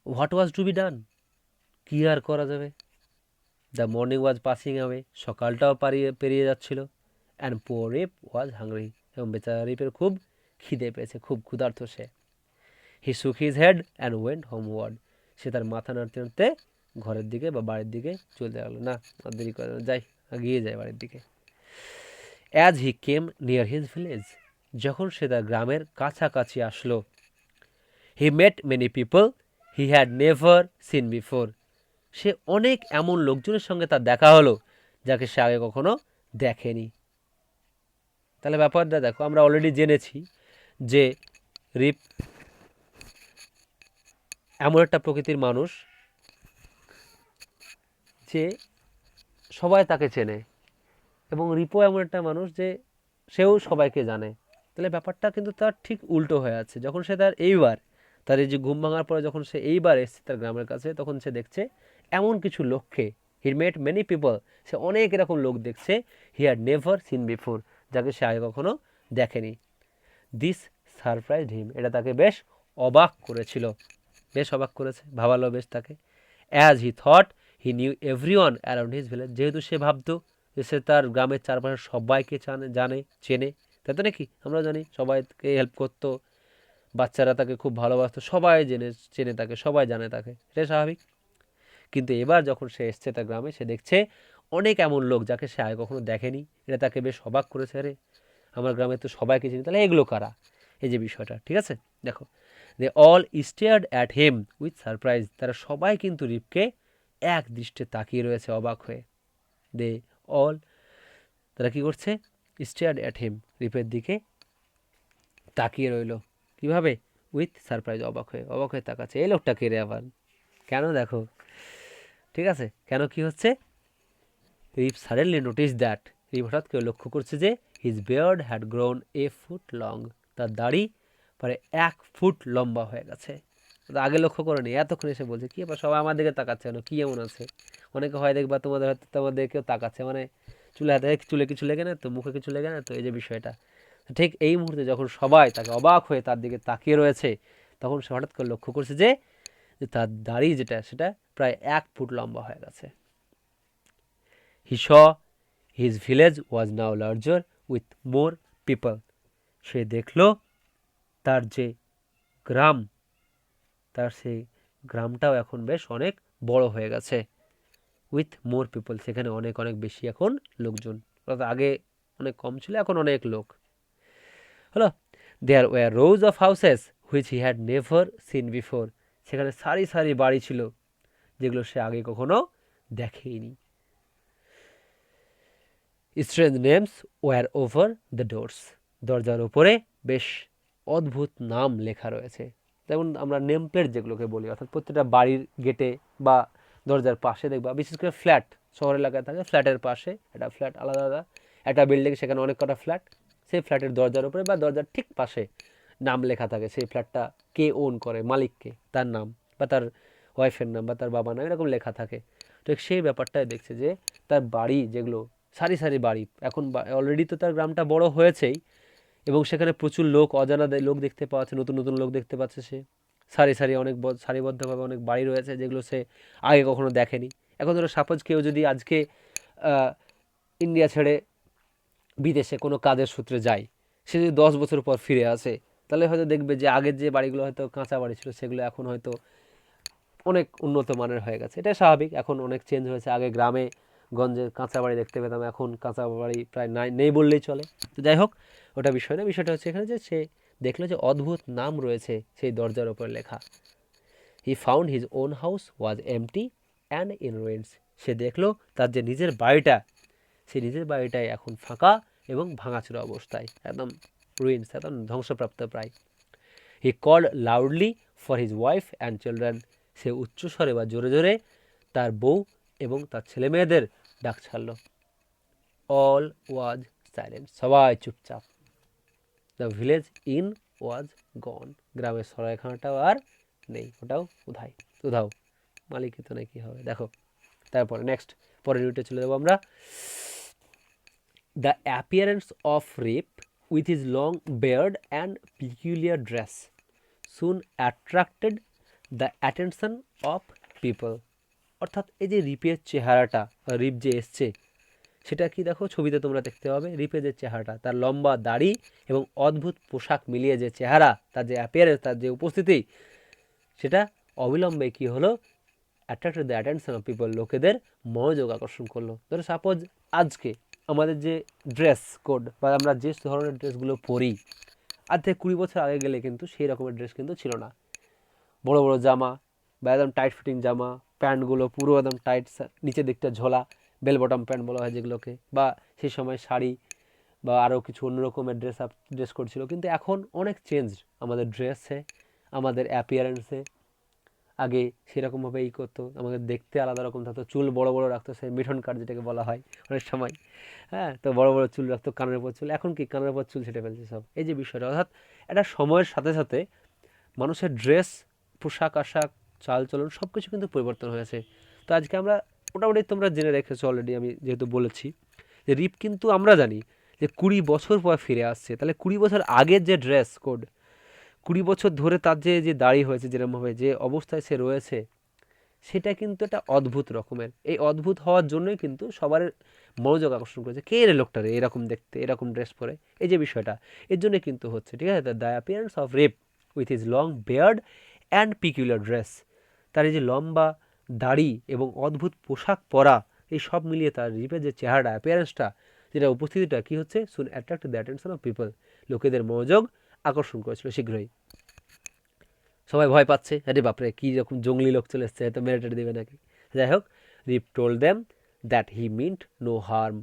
What was to be done, কি আর করা যাবে। The morning was passing away, সকালটাও পেরিয়ে যাচ্ছিল। And poor rib was hungry, এবং বেচারা রিপের খুব খিদে পেয়েছে, খুব ক্ষুধার্ত সে। He shook his head and went homeward, সে তার মাথা নাড়তে নাড়তে ঘরের দিকে বা বাড়ির দিকে চলতে লাগলো, না আর দেরি করে না, যাই এগিয়ে যায় বাড়ির দিকে। As he came near his village, যখন সে তার গ্রামের কাছাকাছি আসলো, he met many people he had never seen before, সে অনেক এমন লোকজনের সঙ্গে তার দেখা হলো যাকে সে আগে কখনো দেখেনি। তাহলে ব্যাপারটা দেখো, আমরা অলরেডি জেনেছি যে রিপ এমন একটা প্রকৃতির মানুষ যে সবাই তাকে চেনে, এবং রিপো এমন একটা মানুষ যে সেও সবাইকে জানে। তাহলে ব্যাপারটা কিন্তু তার ঠিক উল্টো হয়ে আছে। যখন সে তার এই যে ঘুম ভাঙার পরে যখন সে এইবার এসছে তার গ্রামের কাছে, তখন সে দেখছে এমন কিছু লোককে, হি মেট মেনি পিপল, সে অনেক এরকম লোক দেখছে, হি হ্যাড নেভার সিন বিফোর, যাকে সে আগে কখনো দেখেনি। দিস সারপ্রাইজড হিম, এটা তাকে বেশ অবাক করেছিল, বেশ অবাক করেছে, ভাবালো বেশ তাকে। As he thought he knew every one around his village, যেহেতু সে ভাবতো যে সে তার গ্রামের চারপাশে সবাইকে জানে চেনে, তাই তো নাকি, আমরা জানি সবাইকে হেল্প করতো, বাচ্চারা তাকে খুব ভালোবাসতো, সবাই চেনে তাকে, সবাই জানে তাকে, এটাই স্বাভাবিক। কিন্তু এবার যখন সে এসছে তার গ্রামে, সে দেখছে অনেক এমন লোক যাকে সে আগে কখনো দেখেনি, এটা তাকে বেশ অবাক করেছে। আরে আমার গ্রামে তো সবাইকে চিনি, তাহলে এগুলো কারা, এই যে বিষয়টা, ঠিক আছে। দেখো, they all stared at him with surprise, তারা সবাই কিন্তু রিপকে এক দৃষ্টে তাকিয়ে রয়েছে অবাক হয়ে। দে অল, তারা কি করছে, স্টেয়ার্ড অ্যাট হিম, রিপের দিকে তাকিয়ে রইল, কিভাবে, উইথ সারপ্রাইজ, অবাক হয়ে তাকাচ্ছে, এই লোকটা কে রে আবার, কেন, দেখো, ঠিক আছে, কেন কি হচ্ছে। রিপ সাডেনলি নোটিস দ্যাট, রিপ হঠাৎ করে লক্ষ্য করছে যে his beard had grown A foot long, তার দাড়ি প্রায় 1 ফুট লম্বা হয়ে গেছে। আগে লক্ষ্য করেনি, এতক্ষণ এসে বলছে কি ব্যাপার, সবাই আমার দিকে তাকাচ্ছে কেন, কি এমন আছে। অনেকে হয় দেখবা তোমাদের হয়তো তোমাদের কেউ তাকাচ্ছে, মানে চুলে হাতে চুলে কিছু লেগে না তো, মুখে কিছু লেগে না তো, এই যে বিষয়টা। ঠিক এই মুহূর্তে যখন সবাই তাকে অবাক হয়ে তার দিকে তাকিয়ে রয়েছে, তখন সে হঠাৎ করে লক্ষ্য করছে যে তার দাড়ি যেটা সেটা প্রায় 1 ফুট লম্বা হয়ে গেছে। He saw his village was now larger with more people, সে দেখল তার যে গ্রাম, তার সেই গ্রামটাও এখন বেশ অনেক বড় হয়ে গেছে। উইথ মোর পিপল, সেখানে অনেক অনেক বেশি এখন লোকজন, অর্থাৎ আগে অনেক কম ছিল, এখন অনেক লোক হলো। There were rows of houses which he had never seen before, সেখানে সারি সারি বাড়ি ছিল যেগুলো সে আগে কখনো দেখেইনি। Strange names were over the doors, দরজার উপরে বেশ অদ্ভুত নাম লেখা রয়েছে। যেমন আমরা নেম প্লেট যেগুলোকে বলি, অর্থাৎ প্রত্যেকটা বাড়ির গেটে বা দরজার পাশে দেখবা, বিশেষ করে ফ্ল্যাট শহর এলাকায় থাকে, ফ্ল্যাটের পাশে একটা ফ্ল্যাট আলাদা আলাদা, একটা বিল্ডিং সেখানে অনেক কটা ফ্ল্যাট, সেই ফ্ল্যাটের দরজার উপরে বা দরজার ঠিক পাশে নাম লেখা থাকে, সেই ফ্ল্যাটটা কে ওন করে, মালিককে, তার নাম বা তার ওয়াইফের নাম বা তার বাবার নাম এরকম লেখা থাকে। তো সেই ব্যাপারটাই দেখছে যে তার বাড়ি যেগুলো সারি সারি বাড়ি, এখন অলরেডি তো তার গ্রামটা বড় হয়েছেই এবং সেখানে প্রচুর লোক, অজানা লোক দেখতে পাওয়া যাচ্ছে, নতুন নতুন লোক দেখতে পাচ্ছে সে, সারি সারি অনেক সারিবদ্ধভাবে অনেক বাড়ি রয়েছে যেগুলো সে আগে কখনো দেখেনি। এখন ধরো সাপোজ কেউ যদি আজকে ইন্ডিয়া ছেড়ে বিদেশে কোনো কাজের সূত্রে যায়, সে যদি 10 বছর পর ফিরে আসে, তাহলে হয়তো দেখবে যে আগের যে বাড়িগুলো হয়তো কাঁচা বাড়ি ছিল সেগুলো এখন হয়তো অনেক উন্নত মানের হয়ে গেছে। এটা স্বাভাবিক, এখন অনেক চেঞ্জ হয়েছে। আগে গ্রামে গঞ্জে কাঁচা বাড়ি দেখতে পেতাম, এখন কাঁচা বাড়ি প্রায় নেই বললেই চলে। তো যাই হোক, ওটা বিষয় না, বিষয়টা হচ্ছে এখানে যে সে দেখলো যে অদ্ভুত নাম রয়েছে সেই দরজার ওপর লেখা। He found his own house was empty and in ruins. সে দেখলো তার যে নিজের বাড়িটা, সেই নিজের বাড়িটাই এখন ফাঁকা এবং ভাঙাচোরা অবস্থায়, একদম রুইন্স, একদম ধ্বংসপ্রাপ্ত প্রায়। He called loudly for his wife and children. সে উচ্চস্বরে বা জোরে জোরে তার বউ এবং তার ছেলে মেয়েদের ডাক ছাড়ল। অল ওয়াজ সাইলেন্ট, সবাই চুপচাপ। দ্য ভিলেজ ইন ওয়াজ গন। গ্রামের সরাইখানাটাও আর নেই, ওটাও উধাই উধাও, মালিকই তো নাকি হবে। দেখো তারপরে নেক্সট, পরের ইউনিটে চলে যাবো আমরা। The appearance of Rip with his long beard and peculiar dress soon attracted the attention of people. অর্থাৎ এই যে রিপের চেহারাটা, রিপ যে এসছে সেটা কি দেখো ছবিতে তোমরা দেখতে পাবে। রিপের যে চেহারাটা, তার লম্বা দাড়ি এবং অদ্ভুত পোশাক মিলিয়ে যে চেহারা, তার যে অ্যাপিয়ারেন্স, তার যে উপস্থিতি, সেটা অবিলম্বে কি হলো, attracted the attention of people, লোকেদের মনোযোগ আকর্ষণ করলো। ধরো সাপোজ আজকে আমাদের যে ড্রেস কোড বা আমরা যে ধরনের ড্রেসগুলো পরি, আজ থেকে 20 বছর আগে গেলে কিন্তু সেই রকমের ড্রেস কিন্তু ছিল না। বড় বড় জামা বা একদম টাইট ফিটিং জামা, প্যান্টগুলো পুরো একদম টাইট, নিচের দিকটা ঝোলা, বেল বটম প্যান্ট বলা হয় যেগুলোকে, বা সেই সময় শাড়ি বা আরও কিছু অন্য রকমের ড্রেস করছিল। কিন্তু এখন অনেক চেঞ্জ আমাদের ড্রেসে, আমাদের অ্যাপিয়ারেন্সে। আগে সেরকমভাবে করতো, আমাদের দেখতে আলাদা রকম থাকতো, চুল বড় বড় রাখতো, সে মিঠন কাট যেটাকে বলা হয় অনেক সময়, হ্যাঁ, তো বড় বড় চুল রাখতো, কানের উপর চুল। এখন কি কানের উপর চুল ছেটে ফেলছে সব। এই যে বিষয়টা, অর্থাৎ একটা সময়ের সাথে সাথে মানুষের ড্রেস, পোশাক আশাক, চালচলন সব কিছু কিন্তু পরিবর্তন হয়েছে। তো আজকে আমরা মোটামুটি তোমরা জেনে রেখেছো অলরেডি, আমি যেহেতু বলেছি যে রিপ কিন্তু আমরা জানি যে 20 বছর পর ফিরে আসছে। তাহলে 20 বছর আগের যে ড্রেস কোড, 20 বছর ধরে তার যে দাড়ি হয়েছে, যেরকমভাবে যে অবস্থায় সে রয়েছে, সেটা কিন্তু একটা অদ্ভুত রকমের। এই অদ্ভুত হওয়ার জন্যই কিন্তু সবার মনোযোগ আকর্ষণ করেছে, কে রে লোকটা রে এরকম দেখতে, এরকম ড্রেস পরে, এই যে বিষয়টা, এর জন্যই কিন্তু হচ্ছে। ঠিক আছে, the appearance of Rip with his long beard and peculiar dress, তার এই যে লম্বা দাড়ি এবং অদ্ভুত পোশাক পরা, এই সব মিলিয়ে তার রিপের যে চেহারাটা, অ্যাপিয়ারেন্সটা, যেটা উপস্থিতিটা কি হচ্ছে, soon attract the attention of people, লোকেদের মনোযোগ আকর্ষণ করেছিল শীঘ্রই। সবাই ভয় পাচ্ছে, আরে বাপরে কী রকম জঙ্গলি লোক চলে এসছে, হয়তো মেরে টেরে দেবে নাকি। যাই হোক, Rip told them that he meant no harm.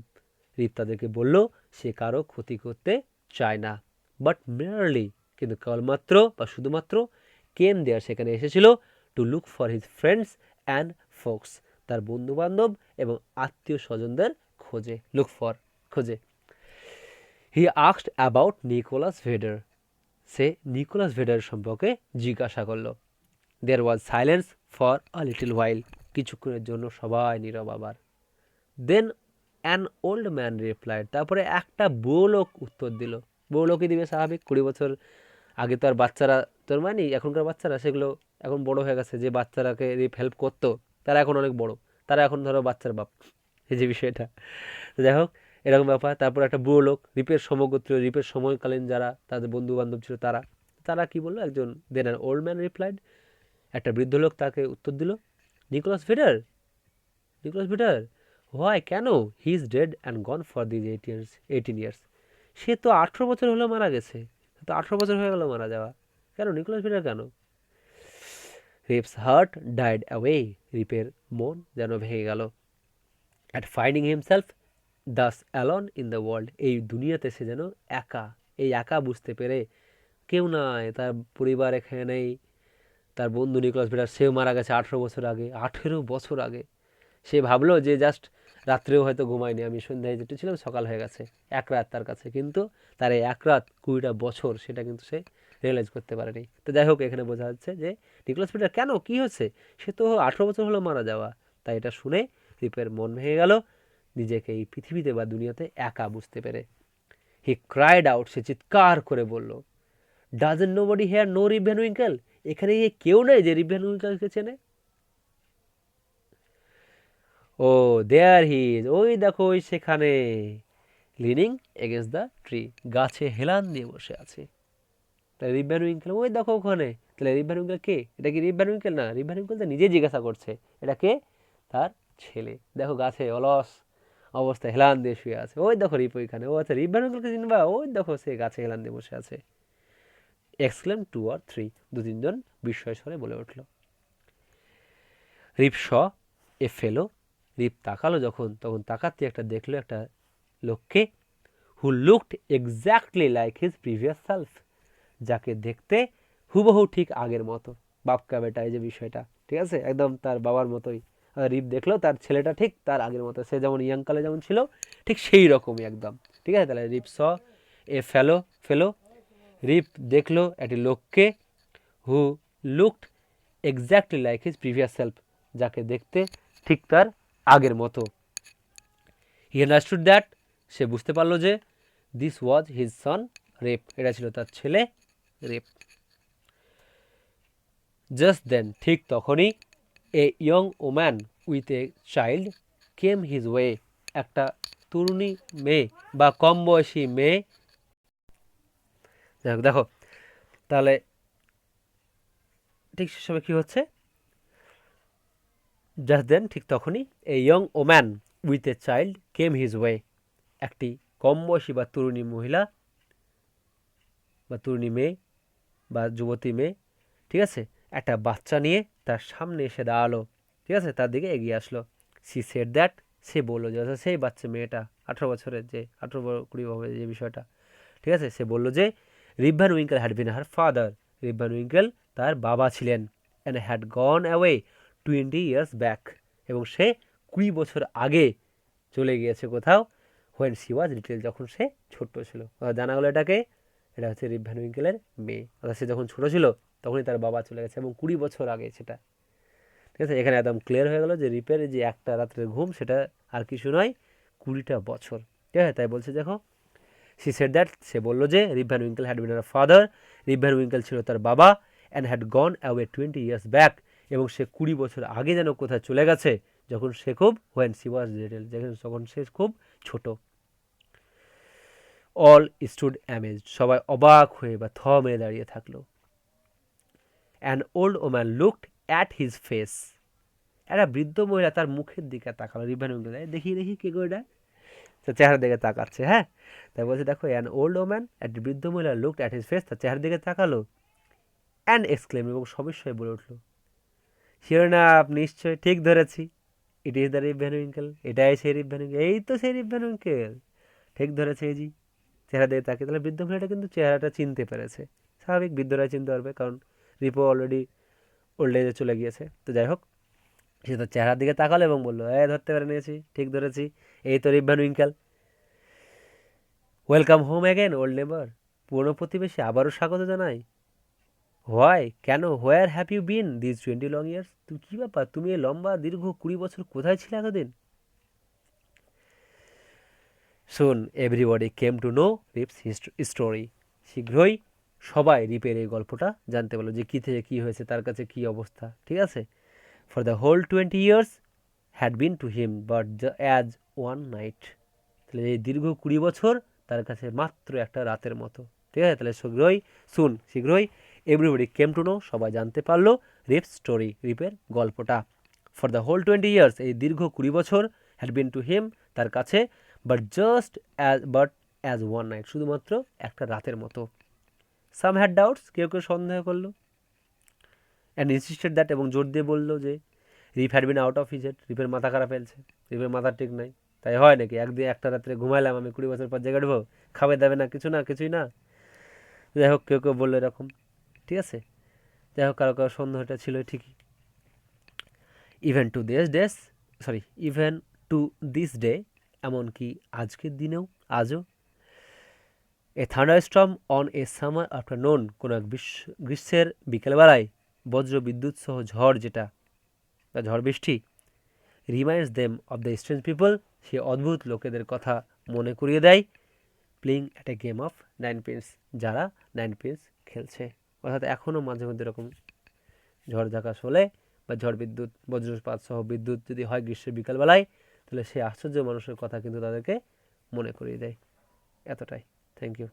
Rip তাদেরকে বলল সে কারো ক্ষতি করতে চায় না, বাট মেয়ারলি, কিন্তু কেবলমাত্র বা শুধুমাত্র, কেম দেয়ার, সেখানে এসেছিল, to look for his friends and folks, তার বন্ধুবান্ধব এবং আত্মীয় স্বজনদের খোঁজে, লুক ফর, খোঁজে। He asked about Nicholas Vedder, সে নিকোলাস ভেডার সম্পর্কে জিজ্ঞাসা করল। There was silence for a little while, কিছুক্ষণের জন্য সবাই নীরব আবার। Then an old man replied, তারপরে একটা বউ লোক উত্তর দিল। বউ লোকই দিবে, স্বাভাবিক, 20 বছর আগে তো আর বাচ্চারা তোর মানে এখনকার বাচ্চারা সেগুলো এখন বড় হয়ে গেছে, যে বাচ্চারাকে রিপ হেল্প করতো তারা এখন অনেক বড়, তারা এখন ধরো বাচ্চার বাপ, এই যে বিষয়টা। তো যাই হোক, এরকম ব্যাপার। তারপর একটা বুড়ো লোক, রিপের সমগোত্রীয়, রিপের সময়কালীন যারা তাদের বন্ধু বান্ধব ছিল, তারা তারা কি বললো, একজন, then an old man replied, একটা বৃদ্ধ লোক তাকে উত্তর দিল, Nicholas Vedder, Nicholas Vedder, why, কেন, he is dead and gone for these 18 years, সে তো 18 বছর হলো মারা গেছে, তো 18 বছর হয়ে গেল মারা যাওয়া, কেন নিকোলাস ভেডার কেন। রিপস হার্ট ডাইড অ্যাওয়ে, রিপের মন যেন ভেঙে গেল। At finding himself thus alone in the world, এই দুনিয়াতে সে যেন একা, এই একা বুঝতে পেরে, কেউ নাই, তার পরিবার এখানে নেই, তার বন্ধু নিকোলাস বেটার সেও মারা গেছে 18 বছর আগে, 18 বছর আগে। সে ভাবলো যে জাস্ট রাত্রেও হয়তো ঘুমায়নি, আমি সন্ধ্যায় যেটু ছিলাম সকাল হয়ে গেছে, এক রাত তার কাছে, কিন্তু তার এই এক রাত 20টা বছর সেটা কিন্তু সে রিয়েলাইজ করতে পারেনি। তো যাই হোক, এখানে বোঝা যাচ্ছে যে নিকোলাস পিটার কেন, কি হচ্ছে, সে তো 18 বছর হলো মারা যাওয়া। তাই এটা শুনে রিপের মন ভেঙে গেল, নিজেকে এই পৃথিবীতে বা দুনিয়াতে একা বুঝতে পেরে। হি ক্রাইড আউট, সে চিৎকার করে বলল, doesn't nobody here know Rip Van Winkle, এখানে কেউ নেই যে রিপ ভ্যান উইঙ্কেলকে চেনে? ও দেয়ার হি ইজ, ওই দেখো ওই সেখানে, লিনিং এগেন্স্ট দ্য ট্রি, গাছে হেলান দিয়ে বসে আছে। তাহলে রিপ ভ্যান উইঙ্কেল ওই দেখো ওখানে। তাহলে রিপ ভ্যান উইঙ্কেল কে? এটা কি রিপ ভ্যান উইঙ্কেল? না, রিপ ভ্যান উইঙ্কেল তো নিজেই জিজ্ঞাসা করছে এটা কে। তার ছেলে। দেখো গাছে অলস অবস্থায় হেলান দিয়ে শুয়ে আছে, ওই দেখো রিপ ওইখানে। ও আচ্ছা, রিপ ভ্যান উইঙ্কেলকে চিনবা? ওই দেখো সে গাছে হেলান দিয়ে বসে আছে। এক্সক্লেম 2 or 3, 2-3 জন বিস্ময় স্বরে বলে উঠল। রিপ শ এ ফেলো, রিপ তাকালো যখন, তখন তাকাতে একটা দেখলো একটা লোককে, who looked exactly like his previous self, যাকে দেখতে হুবহু ঠিক আগের মতো। বাপকা বেটা, এই যে বিষয়টা, ঠিক আছে, একদম তার বাবার মতোই। রিপ দেখলো তার ছেলেটা ঠিক তার আগের মতো, সে যেমন ইয়াংকালে যেমন ছিল ঠিক সেই রকমই একদম, ঠিক আছে। তাহলে রিপ স এ ফেলো, ফেলো, রিপ দেখলো একটি লোককে, who looked exactly like his previous self, যাকে দেখতে ঠিক তার আগের মতো। হি আন্ডারস্টুড দ্যাট, সে বুঝতে পারলো যে this was his son rape, এটা ছিল তার ছেলে রেপ। জাস্ট দেন, ঠিক তখনই, a young woman with a child came his way, একটা তরুণী মেয়ে বা কম বয়সী মেয়ে। দেখো তাহলে ঠিক সে সময় কী হচ্ছে, জাস্ট দেন, ঠিক তখনই, a young woman with a child came his way, একটি কম বয়সী বা তরুণী মহিলা বা তরুণী মেয়ে বা যুবতী মেয়ে, ঠিক আছে, একটা বাচ্চা নিয়ে তার সামনে এসে দাঁড়ালো, ঠিক আছে, তার দিকে এগিয়ে আসলো। সি সেড দ্যাট, সে বললো যে সেই বাচ্চা মেয়েটা 18 বছরের, যে 18-20 হবে যে বিষয়টা, ঠিক আছে, সে বললো যে রিপ Van Winkel had been her father, rib Van Winkel তার বাবা ছিলেন, and had gone away 20 years back, এবং সে 20 বছর আগে চলে গিয়েছে কোথাও, হোয়েন সি ওয়াজ লিটল, যখন সে ছোট্ট ছিল। জানা গেলো এটাকে, এটা হচ্ছে রিপ ভ্যান উইঙ্কেলের মেয়ে, অর্থাৎ সে যখন ছোটো ছিল তখনই তার বাবা চলে গেছে, এবং 20 বছর আগে সেটা, ঠিক আছে। এখানে একদম ক্লিয়ার হয়ে গেল যে রিপের যে একটা রাত্রের ঘুম সেটা আর কিছু নয়, 20টা বছর, ঠিক আছে। তাই বলছে দেখো, সি সেড দ্যাট, সে বললো যে রিপ Van Winkel had been a father, rib Van Winkel ছিল তার বাবা, and had gone away 20 years back, এবং সে 20 বছর আগে যেন কোথায় চলে গেছে, যখন সে খুব, হোয়েন সি ওয়াজ লিটল, যখন সে খুব ছোট। অল স্টুড অ্যামেজড, সবাই অবাক হয়ে বা থ মেরে দাঁড়িয়ে থাকলো। An old woman looked at his face, একটা বৃদ্ধ মহিলা তার মুখের দিকে তাকালো। রিপ ভ্যান উইঙ্কেল, দেখি দেখি কে গো এটা, তার চেহারার দিকে তাকাচ্ছে, হ্যাঁ। তাই বলছে দেখো, অ্যান ওল্ড ওম্যান, একটা বৃদ্ধ মহিলা লুকড অ্যাট হিজ ফেস, তার চেহারার দিকে তাকালো, অ্যান্ড এক্সক্লেম, এবং সবিস্ময়ে বলে উঠলো, শিওর না, আপনি নিশ্চয়ই ঠিক ধরেছি, it is the rib Van Winkel, এটাই সেই রিপ ভ্যান উইঙ্কেল, এই তো সেই রিপ ভ্যান উইঙ্কেল, ঠিক ধরেছে এই জি। চেহারা দিয়ে তাকিয়ে, তাহলে বৃদ্ধ মহিলাটা কিন্তু চেহারাটা চিনতে পেরেছে, স্বাভাবিক, বৃদ্ধরাই চিনতে পারবে, কারণ রিপো অলরেডি ওল্ড এজে চলে গিয়েছে। তো যাই হোক, সে তার চেহারার দিকে তাকালো এবং বললো, ধরতে পেরে নিয়েছি, ঠিক ধরেছি, এই তো Rip Van Winkle. Welcome home again old neighbour, পুরনো প্রতিবেশী, আবারও স্বাগত জানাই। হোয়াই, কেন, where have you been this 20 long years, তুমি কী ব্যাপার, তুমি এই লম্বা দীর্ঘ 20 বছর কোথায় ছিলে এতদিন? শুন everybody came to know ribs story, শীঘ্রই সবাই রিপের এই গল্পটা জানতে পারলো, যে কী থেকে কী হয়েছে, তার কাছে কী অবস্থা, ঠিক আছে। For the whole 20 years had been to him but as one night, তাহলে এই দীর্ঘ 20 বছর তার কাছে মাত্র একটা রাতের মতো, ঠিক আছে। তাহলে শীঘ্রই এভরিবডি কেম টু নো, সবাই জানতে পারলো রিপস স্টোরি, রিপের গল্পটা। ফর দ্য হোল 20 years, এই দীর্ঘ 20 বছর, হ্যাড বিন টু হিম, তার কাছে, বাট অ্যাজ ওয়ান নাইট, শুধুমাত্র একটা রাতের মতো। সাম হ্যাড ডাউটস, কেউ কেউ সন্দেহ করলো, অ্যান্ড ইনসিস্টেড দ্যাট, এবং জোর দিয়ে বললো যে Rip had been out of his head, রিপের মাথা খারাপ ফেলছে, রিপের মাথা ঠিক নাই, তাই হয় নাকি, একদিন একটা রাত্রে ঘুমাইলাম আমি, 20 বছর পর জেগে উঠবো, খাবে দেবে না, কিছুই না, যাই হোক, কেউ কেউ বললো এরকম, ঠিক আছে। যাই হোক, কারো কারো সন্দেহটা ছিল ঠিকই। Even to this days, sorry, even to this day, এমনকি আজকের দিনেও, আজও, a thunderstorm on a summer afternoon, কোনো এক গ্রীষ্মের বিকেলবেলায় বজ্র বিদ্যুৎ সহ ঝড়, যেটা বা ঝড় বৃষ্টি, reminds them of the strange people, সে অদ্ভুত লোকেদের কথা মনে করিয়ে দেয়, playing at a game of nine pins, যারা নাইন পিন্স খেলছে। অর্থাৎ এখনও মাঝে মধ্যে এরকম ঝড় ঝাঁকাশ হলে বা ঝড় বিদ্যুৎ বজ্রপাত সহ বিদ্যুৎ যদি হয় গ্রীষ্মের বিকালবেলায়, তাহলে সেই আশ্চর্য মানুষের কথা কিন্তু তাদেরকে মনে করিয়ে দেয়। এতটাই। Thank you.